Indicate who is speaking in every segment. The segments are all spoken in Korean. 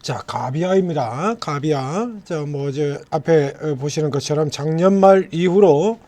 Speaker 1: 자, 가비아입니다. 가비아. 자, 뭐 이제 앞에 보시는 것처럼 작년 말 이후로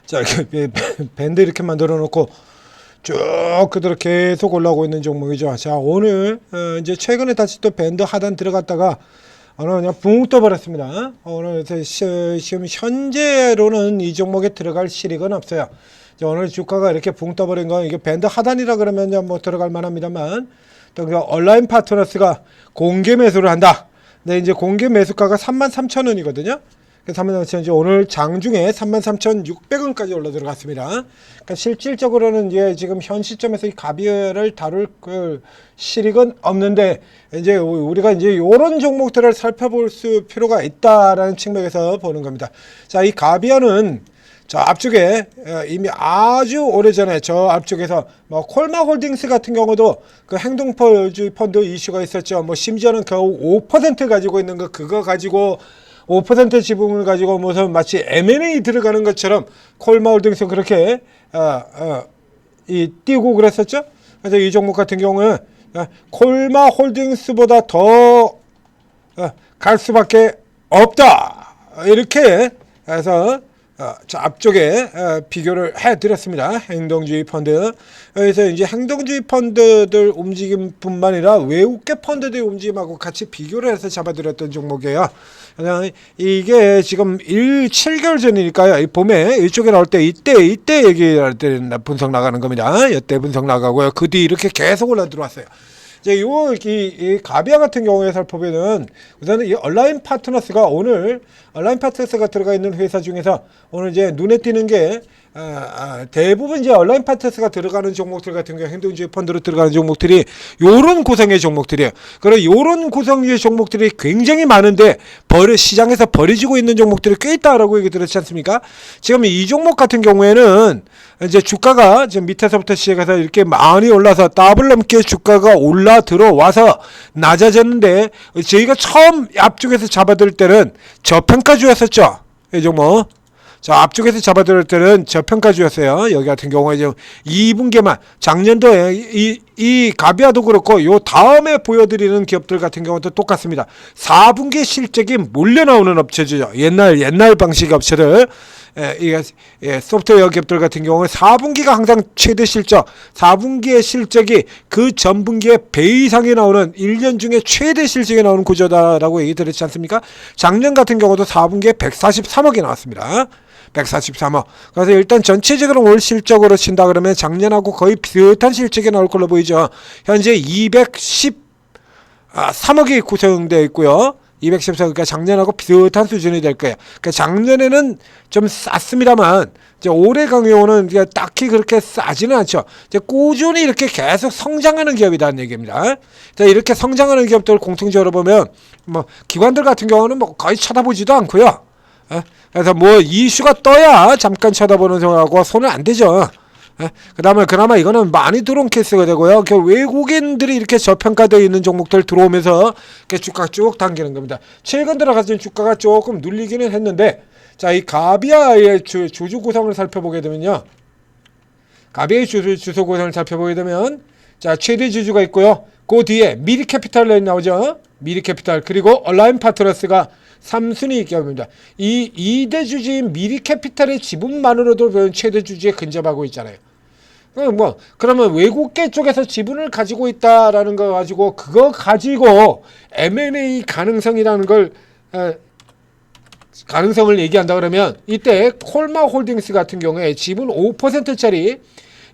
Speaker 1: 자, 이렇게 밴드 이렇게 만들어 놓고 쭉 그대로 계속 올라오고 있는 종목이죠. 자, 오늘 이제 최근에 다시 또 밴드 하단 들어갔다가 오늘 그냥 붕 떠버렸습니다. 오늘 지금 현재로는 이 종목에 들어갈 실익은 없어요. 자, 오늘 주가가 이렇게 붕 떠버린 건 이게 밴드 하단이라 그러면 뭐 들어갈 만합니다만, 또 온라인 파트너스가 공개 매수를 한다. 근데 이제 공개 매수가가 33,000원이거든요. 33,000원, 오늘 장중에 33,600원까지 올라 들어갔습니다. 그러니까 실질적으로는 이제 지금 현 시점에서 이 가비를 다룰 그 실익은 없는데, 이제 우리가 이제 이런 종목들을 살펴볼 필요가 있다라는 측면에서 보는 겁니다. 자, 이 가비아는 저 앞쪽에 이미 아주 오래전에 저 앞쪽에서 뭐 콜마홀딩스 같은 경우도 그 행동주의 펀드 이슈가 있었죠. 뭐 심지어는 겨우 5% 가지고 있는 거, 그거 가지고 5% 지분을 가지고 무슨 마치 M&A 들어가는 것처럼 콜마홀딩스 그렇게 띄고 그랬었죠. 그래서 이 종목 같은 경우는 콜마홀딩스보다 더 갈 수밖에 없다, 이렇게 해서 저 앞쪽에 비교를 해드렸습니다. 행동주의 펀드. 그래서 이제 행동주의 펀드들 움직임뿐만 아니라 외국계 펀드들의 움직임하고 같이 비교를 해서 잡아드렸던 종목이에요. 이게 지금 7개월 전이니까요. 이 봄에 이쪽에 나올 때 이때 얘기할 때 분석 나가는 겁니다. 이때 분석 나가고요. 그 뒤 이렇게 계속 올라 들어왔어요. 이제 이 가비아 같은 경우에 살펴보면은 우선은 이 온라인 파트너스가 오늘 온라인 파트너스가 들어가 있는 회사 중에서 오늘 이제 눈에 띄는 게 대부분 이제 온라인 파트너스가 들어가는 종목들 같은 경우 행동주의 펀드로 들어가는 종목들이 요런 구성의 종목들이에요. 그리고 요런 구성의 종목들이 굉장히 많은데 시장에서 버려지고 있는 종목들이 꽤 있다라고 얘기 들었지 않습니까? 지금 이 종목 같은 경우에는 이제 주가가 지금 밑에서부터 시작해서 이렇게 많이 올라서 더블 넘게 주가가 올라 들어와서 낮아졌는데, 저희가 처음 앞쪽에서 잡아들 때는 저평가주였었죠. 이 종목. 자, 앞쪽에서 잡아들 때는 저평가주였어요. 여기 같은 경우에 지금 2분기만 작년도에 이 가비아도 그렇고 요 다음에 보여드리는 기업들 같은 경우도 똑같습니다. 4분기 실적이 몰려 나오는 업체죠. 옛날 방식 업체들. 소프트웨어 기업들 같은 경우는 4분기가 항상 최대 실적, 4분기의 실적이 그 전분기의 배 이상이 나오는 1년 중에 최대 실적이 나오는 구조다라고 얘기 드렸지 않습니까? 작년 같은 경우도 4분기에 143억이 나왔습니다. 143억. 그래서 일단 전체적으로 올 실적으로 친다 그러면 작년하고 거의 비슷한 실적이 나올 걸로 보이죠. 현재 213억이 구성되어 있고요. 214억, 그러니까 작년하고 비슷한 수준이 될 거예요. 그러니까 작년에는 좀 쌌습니다만, 이제 올해 경우는 딱히 그렇게 싸지는 않죠. 이제 꾸준히 이렇게 계속 성장하는 기업이라는 얘기입니다. 자, 이렇게 성장하는 기업들 공통적으로 보면, 뭐, 기관들 같은 경우는 뭐 거의 쳐다보지도 않고요. 그래서 뭐 이슈가 떠야 잠깐 쳐다보는 생각하고 손을 안 대죠. 그 다음에 그나마 이거는 많이 들어온 케이스가 되고요. 외국인들이 이렇게 저평가되어 있는 종목들 들어오면서 주가가 쭉 당기는 겁니다. 최근 들어가서 주가가 조금 눌리기는 했는데, 자, 이 가비아의 주주 구성을 살펴보게 되면요. 가비아의 주주 구성을 살펴보게 되면, 자, 최대 주주가 있고요. 그 뒤에 미리캐피탈 나오죠. 미리캐피탈, 그리고 온라인 파트너스가 3순위 기업입니다. 이 2대 주주인 미리캐피탈의 지분만으로도 최대 주주에 근접하고 있잖아요. 그러면 외국계 쪽에서 지분을 가지고 있다라는 거 가지고, 그거 가지고 M&A 가능성이라는 걸, 가능성을 얘기한다 그러면, 이때 콜마홀딩스 같은 경우에 지분 5%짜리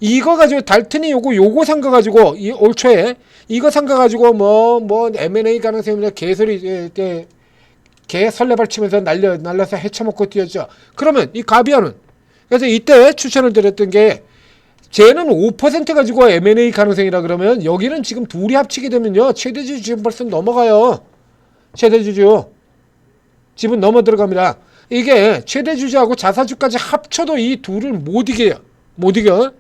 Speaker 1: 이거 가지고 달튼이 요거 산 거 가지고 올 초에 이거 산 거 가지고 뭐 M&A 가능성이나 개소리 개 설레발 치면서 날려서 헤쳐먹고 뛰었죠. 그러면 이 가비아는, 그래서 이때 추천을 드렸던 게, 쟤는 5% 가지고 M&A 가능성이라 그러면 여기는 지금 둘이 합치게 되면요, 최대주주 지분 벌써 넘어가요. 최대주주 지분 넘어 들어갑니다. 이게 최대주주하고 자사주까지 합쳐도 이 둘을 못 이겨요. 못 이겨.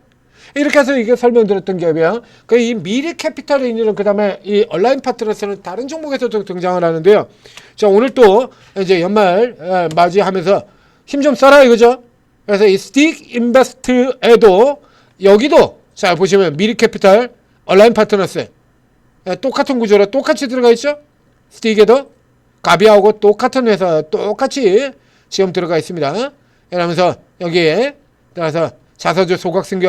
Speaker 1: 이렇게 해서 이게 설명드렸던 기업이야. 이 미리캐피탈에 있는, 그 다음에 이 온라인 파트너스는 다른 종목에서도 등장을 하는데요. 자, 오늘 또 이제 연말 맞이하면서 힘 좀 써라 이거죠. 그래서 이 스틱 인베스트에도 여기도 자 보시면 미리캐피탈, 온라인 파트너스 똑같은 구조로 똑같이 들어가 있죠. 스틱에도 가비하고 똑같은 회사 똑같이 시험 들어가 있습니다. 이러면서 여기에 따라서 자사주 소각승계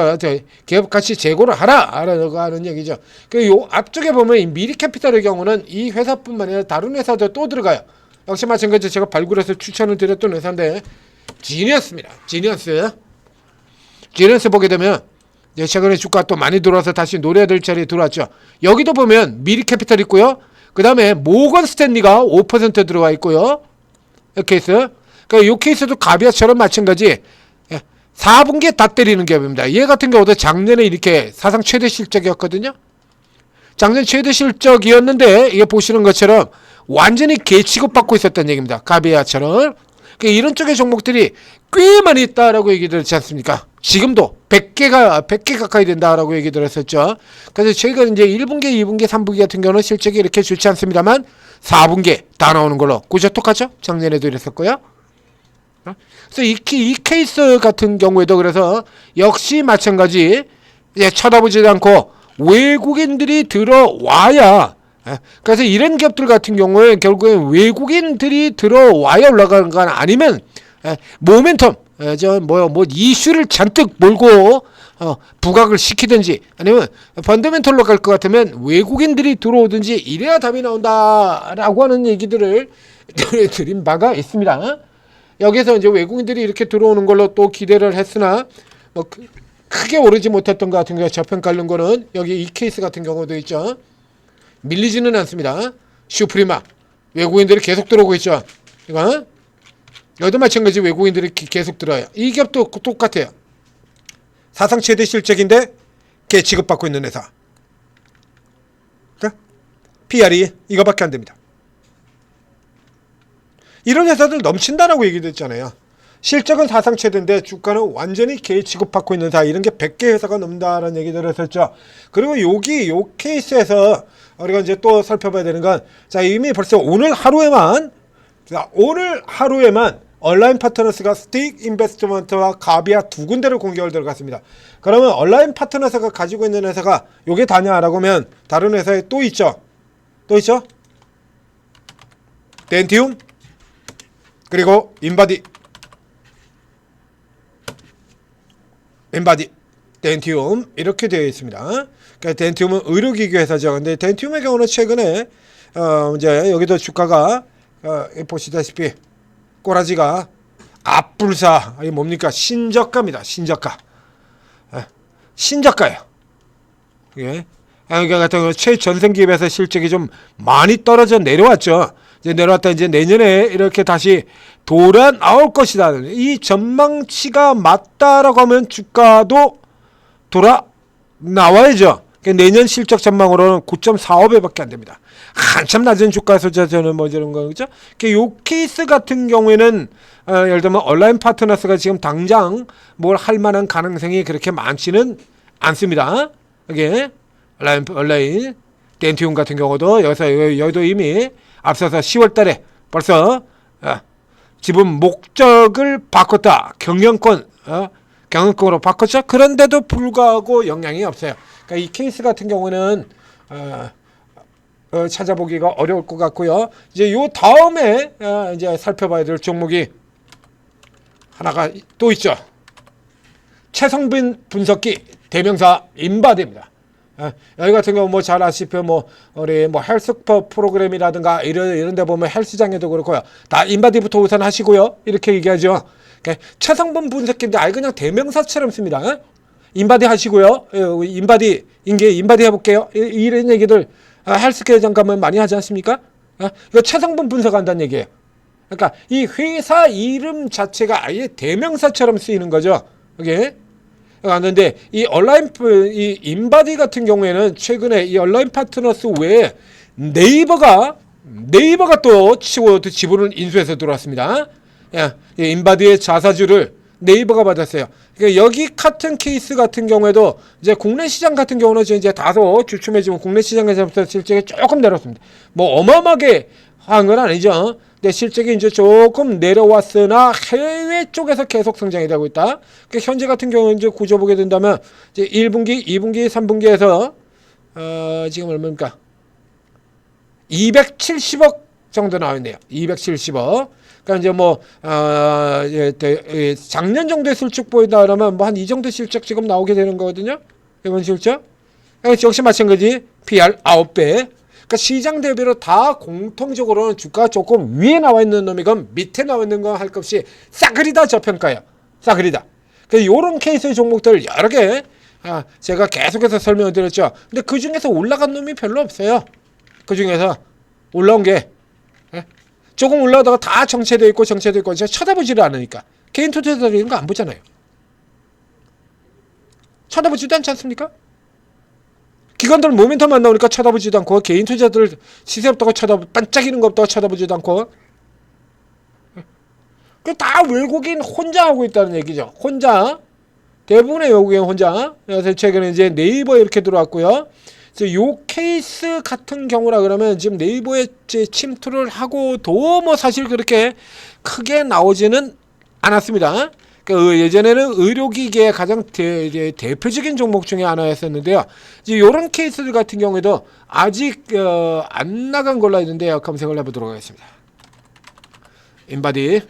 Speaker 1: 기업가치 재고를 하라라고 하는 얘기죠. 요 앞쪽에 보면 이 미리캐피탈의 경우는 이 회사뿐만 아니라 다른 회사도 또 들어가요. 역시 마찬가지로 제가 발굴해서 추천을 드렸던 회사인데 지니어스입니다. 지니어스 보게 되면 최근에 주가 또 많이 들어와서 다시 노려야 될 자리에 들어왔죠. 여기도 보면 미리캐피탈 있고요. 그 다음에 모건 스탠리가 5% 들어와 있고요. 이 케이스. 그러니까 이 케이스도 가비아처럼 마찬가지 4분기에 다 때리는 기업입니다. 얘 같은 경우도 작년에 이렇게 사상 최대 실적이었거든요. 작년 최대 실적이었는데 이게 보시는 것처럼 완전히 개취급받고 있었다는 얘기입니다. 가비아처럼. 그러니까 이런 쪽의 종목들이 꽤 많이 있다라고 얘기 들었지 않습니까? 지금도 100개 가까이 된다라고 얘기 들었었죠. 그래서 저희가 이제 1분기, 2분기, 3분기 같은 경우는 실적이 이렇게 좋지 않습니다만 4분기 다 나오는 걸로 그저 똑같죠? 작년에도 이랬었고요. 그래서 이 케이스 같은 경우에도 그래서 역시 마찬가지 쳐다보지 않고 외국인들이 들어와야 그래서 이런 기업들 같은 경우에 결국엔 외국인들이 들어와야 올라가는 건 아니면 모멘텀 이슈를 잔뜩 몰고 부각을 시키든지 아니면 펀더멘털로 갈 것 같으면 외국인들이 들어오든지 이래야 답이 나온다라고 하는 얘기들을 드린 바가 있습니다. 여기서 이제 외국인들이 이렇게 들어오는 걸로 또 기대를 했으나 뭐 크게 오르지 못했던 것 같은 경우 저평가른 거는 여기 이 케이스 같은 경우도 있죠. 밀리지는 않습니다. 슈프리마 외국인들이 계속 들어오고 있죠. 이거 여기도 마찬가지 외국인들이 계속 들어요. 이 기업도 똑같아요. 사상 최대 실적인데 개 취급받고 있는 회사. PR이 이거밖에 안 됩니다. 이런 회사들 넘친다라고 얘기했잖아요. 실적은 사상 최대인데 주가는 완전히 개 취급받고 있는 회사. 이런 게 100개 회사가 넘는다라는 얘기들을 했었죠. 그리고 여기 요 케이스에서 우리가 이제 또 살펴봐야 되는 건 자 이미 벌써 오늘 하루에만 얼라인 파트너스가 스틱 인베스트먼트와 가비아 두 군데를 공격을 들어갔습니다. 그러면 얼라인 파트너스가 가지고 있는 회사가 요게 다냐라고 하면 다른 회사에 또 있죠. 덴티움 그리고 인바디 덴티움 이렇게 되어 있습니다. 그러니까 덴티움은 의료기기 회사죠. 근데 덴티움의 경우는 최근에 이제 여기도 주가가 보시다시피 꼬라지가 앞불사 이게 뭡니까? 신저가입니다. 신저가예요. 예. 그러니까 같은 경우 최전생기업에서 실적이 좀 많이 떨어져 내려왔죠. 이제 내려왔다 이제 내년에 이렇게 다시 돌아 나올 것이다. 이 전망치가 맞다라고 하면 주가도 돌아 나와야죠. 내년 실적 전망으로는 9.45배밖에 안 됩니다. 한참 낮은 주가에서 저는 뭐 이런 거죠. 요 케이스 같은 경우에는 예를 들면 얼라인 파트너스가 지금 당장 뭘 할 만한 가능성이 그렇게 많지는 않습니다. 이게 얼라인 덴티움 같은 경우도 여기도 이미 앞서서 10월달에 벌써 지분 목적을 바꿨다. 경영권으로 바꿨죠. 그런데도 불구하고 영향이 없어요. 그러니까 이 케이스 같은 경우는 찾아보기가 어려울 것 같고요. 이제 요 다음에 이제 살펴봐야 될 종목이 하나가 또 있죠. 최성빈 분석기 대명사 인바디입니다. 여기 같은 경우 뭐 잘 아시피 우리 헬스 프로그램이라든가 이런 데 보면 헬스장에도 그렇고요. 다 인바디부터 우선 하시고요. 이렇게 얘기하죠. 최성분 분석기인데 그냥 대명사처럼 씁니다. 인바디 하시고요. 인바디 해볼게요. 이런 얘기들 헬스케어장 가면 많이 하지 않습니까? 이거 최성분 분석한다는 얘기예요. 그러니까 이 회사 이름 자체가 아예 대명사처럼 쓰이는 거죠. 이게 그런데 이 인바디 같은 경우에는 최근에 이 얼라인 파트너스 외에 네이버가 또 치고 지분을 인수해서 들어왔습니다. 인바디의 자사주를 네이버가 받았어요. 그러니까 여기 같은 케이스 같은 경우에도 이제 국내 시장 같은 경우는 이제 다소 주춤해지고 국내 시장에서부터 실적이 조금 내려왔습니다. 뭐 어마어마하게 한 건 아니죠. 근데 실적이 이제 조금 내려왔으나 해외 쪽에서 계속 성장이 되고 있다. 그러니까 현재 같은 경우는 이제 구조 보게 된다면 이제 1분기, 2분기, 3분기에서 지금 얼마입니까? 270억 정도 나와 있네요. 270억. 그러니까 이제 뭐 작년 정도의 실적 보이다 그러면 뭐 한 이 정도 실적 지금 나오게 되는 거거든요. 이번 실적. 역시 마찬가지 PR 9배. 그러니까 시장 대비로 다 공통적으로는 주가가 조금 위에 나와 있는 놈이건 밑에 나와 있는 건 할 것 없이 싸그리다 저평가예요. 싸그리다. 그러니까 이런 케이스의 종목들 여러 개 제가 계속해서 설명을 드렸죠. 근데 그 중에서 올라간 놈이 별로 없어요. 그 중에서 올라온 게 조금 올라가다가 다 정체되어 있고 제가 쳐다보지를 않으니까 개인 투자자들 이런 거 안 보잖아요. 쳐다보지도 않지 않습니까? 기관들 모멘텀만 나오니까 쳐다보지도 않고 개인 투자자들 시세 없다고 반짝이는 거 없다고 쳐다보지도 않고 다 외국인 혼자 하고 있다는 얘기죠. 혼자. 대부분의 외국인 혼자. 그래서 최근에 이제 네이버 이렇게 들어왔고요. 요 케이스 같은 경우라 그러면 지금 네이버에 침투를 하고도 뭐 사실 그렇게 크게 나오지는 않았습니다. 그 예전에는 의료기계의 가장 대표적인 종목 중에 하나였었는데요. 이제 이런 케이스들 같은 경우에도 아직 안 나간 걸로 있는데요. 검색을 해보도록 하겠습니다. 인바디.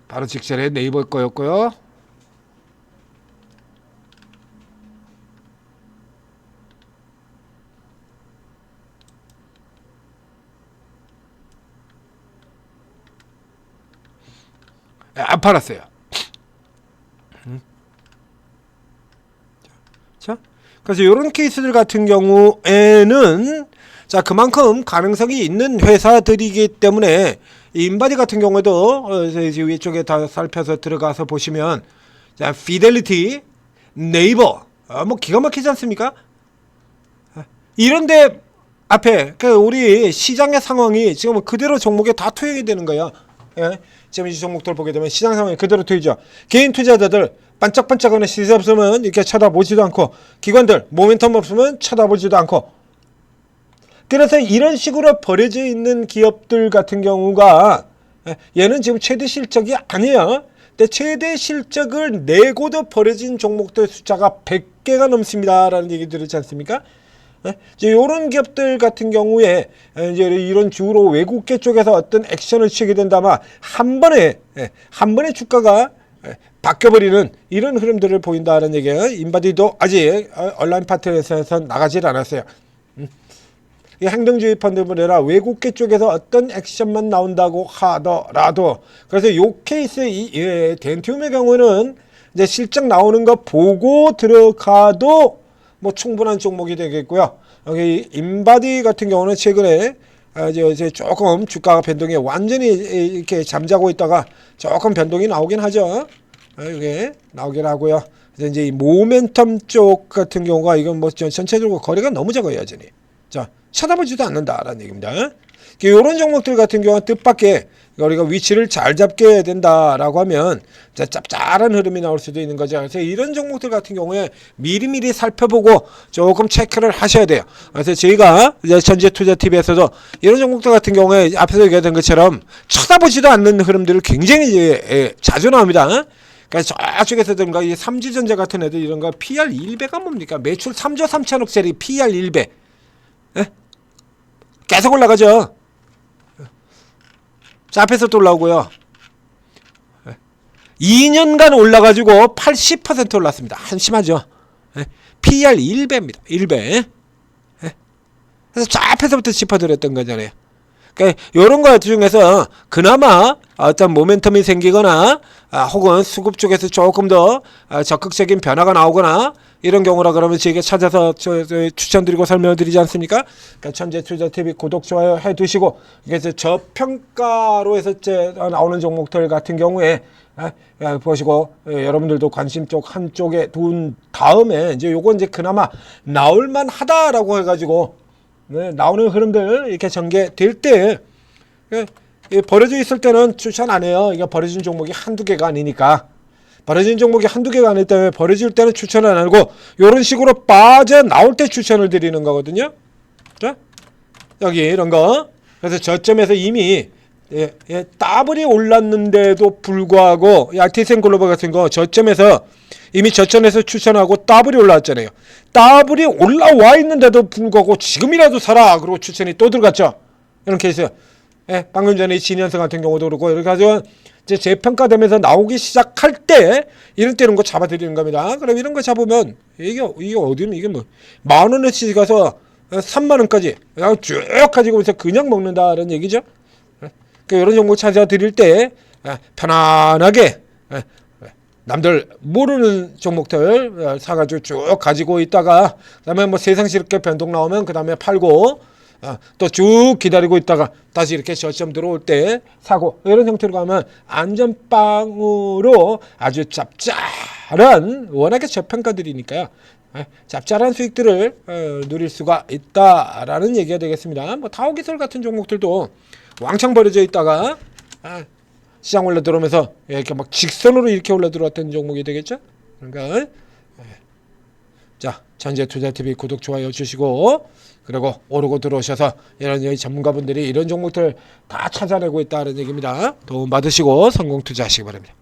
Speaker 1: 바로 직전에 네이버 거였고요. 안 팔았어요. 자, 그래서 이런 케이스들 같은 경우에는 자 그만큼 가능성이 있는 회사들이기 때문에 인바디 같은 경우에도 위쪽에 다 살펴서 들어가서 보시면 자 피델리티, 네이버 뭐 기가 막히지 않습니까? 이런데 앞에 우리 시장의 상황이 지금 그대로 종목에 다 투영이 되는 거예요. 예? 지금 이 종목들 보게 되면 시장 상황이 그대로 투이죠. 개인 투자자들 반짝반짝하는 시세 없으면 이렇게 쳐다보지도 않고 기관들 모멘텀 없으면 쳐다보지도 않고 그래서 이런 식으로 버려져 있는 기업들 같은 경우가 얘는 지금 최대 실적이 아니에요. 근데 최대 실적을 내고도 버려진 종목들 숫자가 100개가 넘습니다. 라는 얘기 들었지 않습니까? 이제 이런 기업들 같은 경우에 이제 이런 주로 외국계 쪽에서 어떤 액션을 취하게 된다면 한 번에 주가가 바뀌어버리는 이런 흐름들을 보인다는 얘기예요. 인바디도 아직 온라인 파트에서 나가질 않았어요. 이 행동주의 펀드뿐 아니라 외국계 쪽에서 어떤 액션만 나온다고 하더라도 그래서 요 케이스 덴티움의 경우는 이제 실적 나오는 거 보고 들어가도 뭐 충분한 종목이 되겠고요. 여기 인바디 같은 경우는 최근에 이제 조금 주가가 변동이 완전히 이렇게 잠자고 있다가 조금 변동이 나오긴 하죠. 이게 나오긴 하고요. 이제 이 모멘텀 쪽 같은 경우가 이건 뭐 전체적으로 거래가 너무 적어요, 여전히. 자, 쳐다보지도 않는다라는 얘기입니다. 이런 종목들 같은 경우는 뜻밖의 우리가 위치를 잘 잡게 된다라고 하면 짭짤한 흐름이 나올 수도 있는 거죠. 그래서 이런 종목들 같은 경우에 미리미리 살펴보고 조금 체크를 하셔야 돼요. 그래서 저희가 전재투자TV에서도 이런 종목들 같은 경우에 앞에서 얘기했던 것처럼 쳐다보지도 않는 흐름들을 굉장히 자주 나옵니다. 그러니까 저쪽에서든가 이 삼지전자 같은 애들 이런 거 PR 1배가 뭡니까? 매출 3조 3천억짜리 PR 1배. 계속 올라가죠. 자, 앞에서 또 올라오고요. 2년간 올라가지고 80% 올랐습니다. 한심하죠. PR 1배입니다. 1배. 그래서 저 앞에서부터 짚어드렸던 거잖아요. 그러니까 이런 것 중에서 그나마 어떤 모멘텀이 생기거나 혹은 수급 쪽에서 조금 더 적극적인 변화가 나오거나 이런 경우라 그러면 저에게 찾아서 추천드리고 설명드리지 않습니까? 그러니까 천재투자TV 구독, 좋아요 해두시고 그래서 저평가로 해서 나오는 종목들 같은 경우에 보시고 여러분들도 관심 쪽 한쪽에 둔 다음에 이제 요거 이제 그나마 나올만 하다라고 해가지고 나오는 흐름들 이렇게 전개될 때 버려져 있을 때는 추천 안 해요. 이게 버려진 종목이 한두 개가 아니니까. 버려진 종목이 한두 개가 아니기 때문에 버려질 때는 추천을 안 하고 이런 식으로 빠져나올 때 추천을 드리는 거거든요. 여기 이런 거. 그래서 저점에서 이미 더블이 올랐는데도 불구하고 RTSM 글로벌 같은 거 저점에서 이미 저점에서 추천하고 더블이 올라왔잖아요. 더블이 올라와 있는데도 불구하고 지금이라도 사라 그리고 추천이 또 들어갔죠. 이런 케이스. 방금 전에 진현성 같은 경우도 그렇고 이렇게 가지고 이제 재평가되면서 나오기 시작할 때 이런 때 이런 거 잡아드리는 겁니다. 그럼 이런 거 잡으면 이게 어디면 이게 뭐 10,000원어치 가서 30,000원까지 그냥 쭉 가지고 있어 그냥 먹는다라는 얘기죠. 이런 종목 찾아드릴 때 편안하게 남들 모르는 종목들 사가지고 쭉 가지고 있다가 그다음에 뭐 세상스럽게 변동 나오면 그 다음에 팔고 또 쭉 기다리고 있다가 다시 이렇게 저점 들어올 때 사고 이런 형태로 가면 안전빵으로 아주 짭짤한 워낙에 저평가들이니까요. 짭짤한 수익들을 누릴 수가 있다라는 얘기가 되겠습니다. 뭐 다우기술 같은 종목들도 왕창 버려져 있다가 시장 올라 들어오면서 이렇게 막 직선으로 이렇게 올라 들어왔던 종목이 되겠죠. 그러니까 자 전재투자TV 구독 좋아요 주시고 그리고 오르고 들어오셔서 이런 전문가분들이 이런 종목들 다 찾아내고 있다는 얘기입니다. 도움 받으시고 성공 투자하시기 바랍니다.